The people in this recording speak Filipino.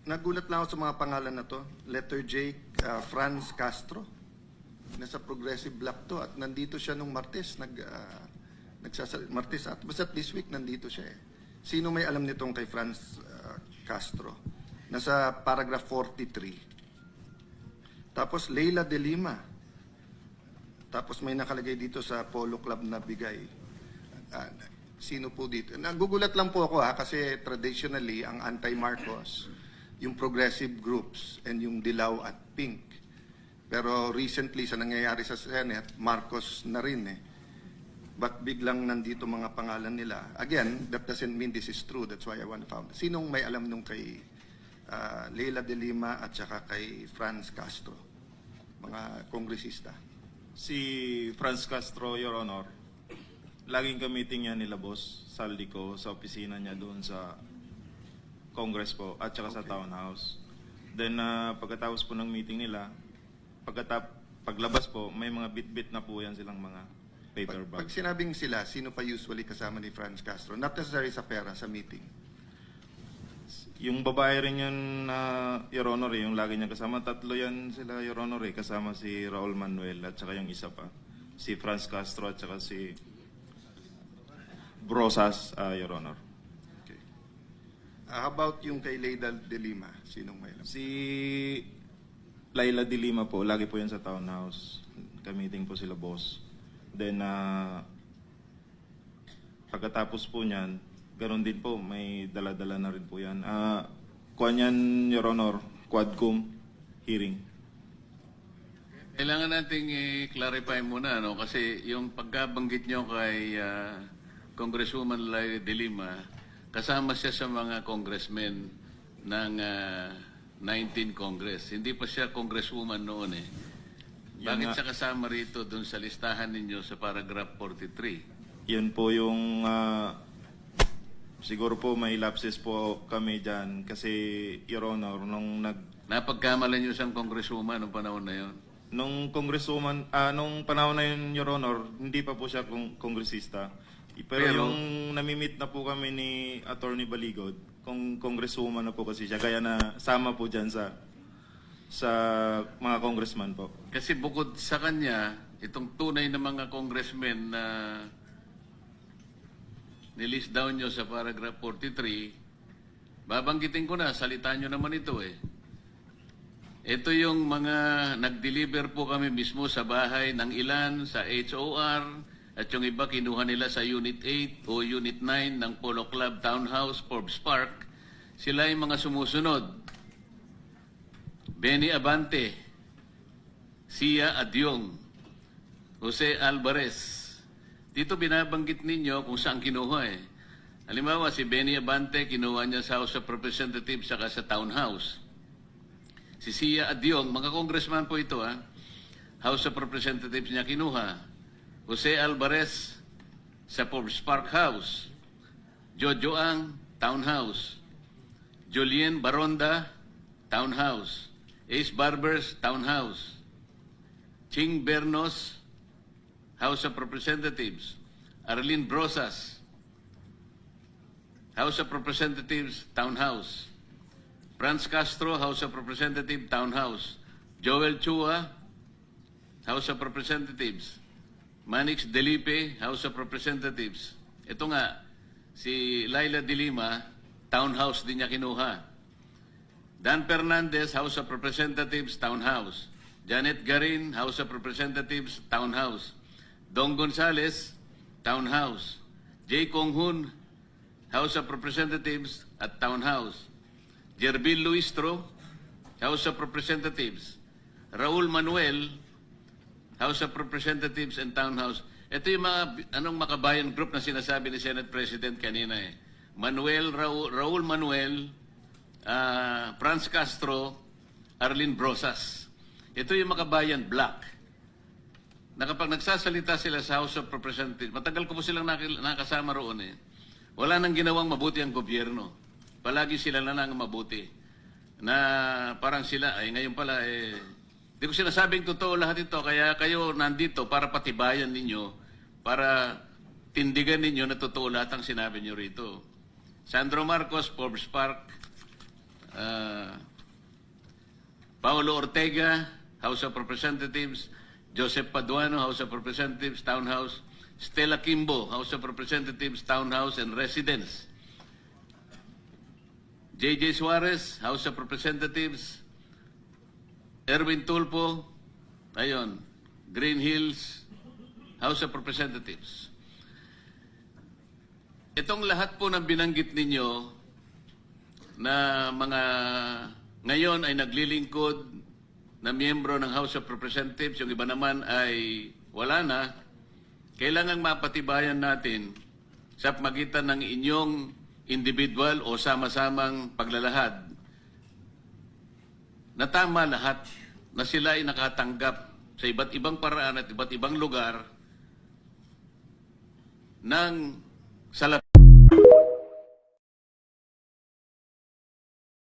nagulat lang ako sa mga pangalan na to. Letter J, Franz Castro. Nasa Progressive Bloc to at nandito siya nung Martes. Martes at basta this week nandito siya eh. Sino may alam nitong kay Franz Castro? Nasa paragraph 43. Tapos Leila de Lima. Tapos may nakalagay dito sa Polo Club na bigay. Sino po dito? Nagugulat lang po ako kasi traditionally ang anti-Marcos, yung progressive groups and yung Dilaw at Pink. Pero recently sa nangyayari sa Senate, Marcos na rin eh. But biglang nandito mga pangalan nila. Again, that doesn't mean this is true. That's why I want to found. Sinong may alam nung kay Leila de Lima at saka kay Franz Castro? Mga kongresista. Si Franz Castro, Your Honor, laging ka-meeting niya nila Boss Saldico sa opisina niya doon sa Congress po at saka sa Townhouse. Then pagkatapos po ng meeting nila, paglabas po, may mga bit-bit na po yan silang mga paper Pag bags. sinabing sila, sino pa usually kasama ni Franz Castro? Not necessarily sa pera, sa meeting. Yung babae rin yun, Your Honor, yung lagi niya kasama. Tatlo yan sila, Your Honor, kasama si Raul Manuel at saka yung isa pa. Si Franz Castro at saka si Brosas, Your Honor. Okay. How about yung kay Leila de Lima? Sinong may alam? Si Laila de Lima po, lagi po yan sa Townhouse. Ka-meeting po sila, boss. Then, pagkatapos po niyan, ganoon din po, may dala-dala na rin po yan. Kuwan yan, Your Honor, Quadcom hearing. Kailangan nating i-clarify muna, no? Kasi yung pagkabanggit nyo kay Congresswoman Laila de Lima, kasama siya sa mga congressmen ng 19 Congress. Hindi pa siya congresswoman noon eh. Bakit siya kasama rito dun sa listahan ninyo sa paragraph 43? Yan po yung, siguro po may lapses po kami dyan. Kasi, Your Honor, nung Napagkamalan nyo siyang congresswoman noong panahon na yon? nung congresswoman, nung panahon na yun, Your Honor, hindi pa po siya kongresista. Pero yung namimit na po kami ni Attorney Baligod, kung congresswoman na po kasi siya, kaya na sama po dyan sa mga congressman po. Kasi bukod sa kanya, itong tunay na mga congressmen na nilist down nyo sa paragraph 43, babanggitin ko na, salitaan nyo naman ito eh. Ito yung mga nag-deliver po kami mismo sa bahay ng ilan, sa HOR, at yung iba kinuha nila sa Unit 8 o Unit 9 ng Polo Club Townhouse, Forbes Park. Sila yung mga sumusunod. Benny Abante, Sia Adyong, Jose Alvarez. Dito binabanggit ninyo kung saan kinuha eh. Halimbawa, si Benny Abante, kinuha niya sa House of Representatives saka sa Townhouse. Si Sia Adyong, mga congressman po ito House of Representatives niya kinuha. Jose Alvarez sa Forbes Park House. Jojo Ang, Townhouse. Julien Baronda, Townhouse. Ace Barbers, Townhouse. Ching Bernos, House of Representatives. Arlene Brosas, House of Representatives, Townhouse. Franz Castro, House of Representatives, Townhouse. Joel Chua, House of Representatives. Manix Delipe, House of Representatives. Ito nga, si Laila de Lima, Townhouse din niya kinuha. Dan Fernandez, House of Representatives, Townhouse. Janet Garin, House of Representatives, Townhouse. Dong Gonzales, Townhouse. J. Konghun, House of Representatives at Townhouse. Jerbil Luistro, House of Representatives. Raul Manuel, House of Representatives and Townhouse. Ito yung mga makabayan group na sinasabi ni Senate President kanina eh. Raul Manuel, Franz Castro, Arlene Brosas. Ito yung makabayan block. Na kapag nagsasalita sila sa House of Representatives, matagal ko po silang nakasama roon eh. Wala nang ginawang mabuti ang gobyerno. Palagi sila na nang mabuti. Na parang sila, ay ngayon pala di ko sinasabing totoo lahat ito, kaya kayo nandito para patibayan ninyo, para tindigan ninyo na totoo lahat ang sinabi nyo rito. Sandro Marcos, Forbes Park, Paulo Ortega, House of Representatives. Joseph Paduano, House of Representatives, Townhouse. Stella Kimbo, House of Representatives, Townhouse and Residence. J.J. Suarez, House of Representatives. Erwin Tulfo, ayun, Green Hills, House of Representatives. Itong lahat po ng binanggit ninyo na mga ngayon ay naglilingkod na miyembro ng House of Representatives, yung iba naman ay wala na, kailangang mapatibayan natin sa pagitan ng inyong individual o sama-samang paglalahad na tama lahat na sila ay nakatanggap sa iba't ibang paraan at iba't ibang lugar ng salap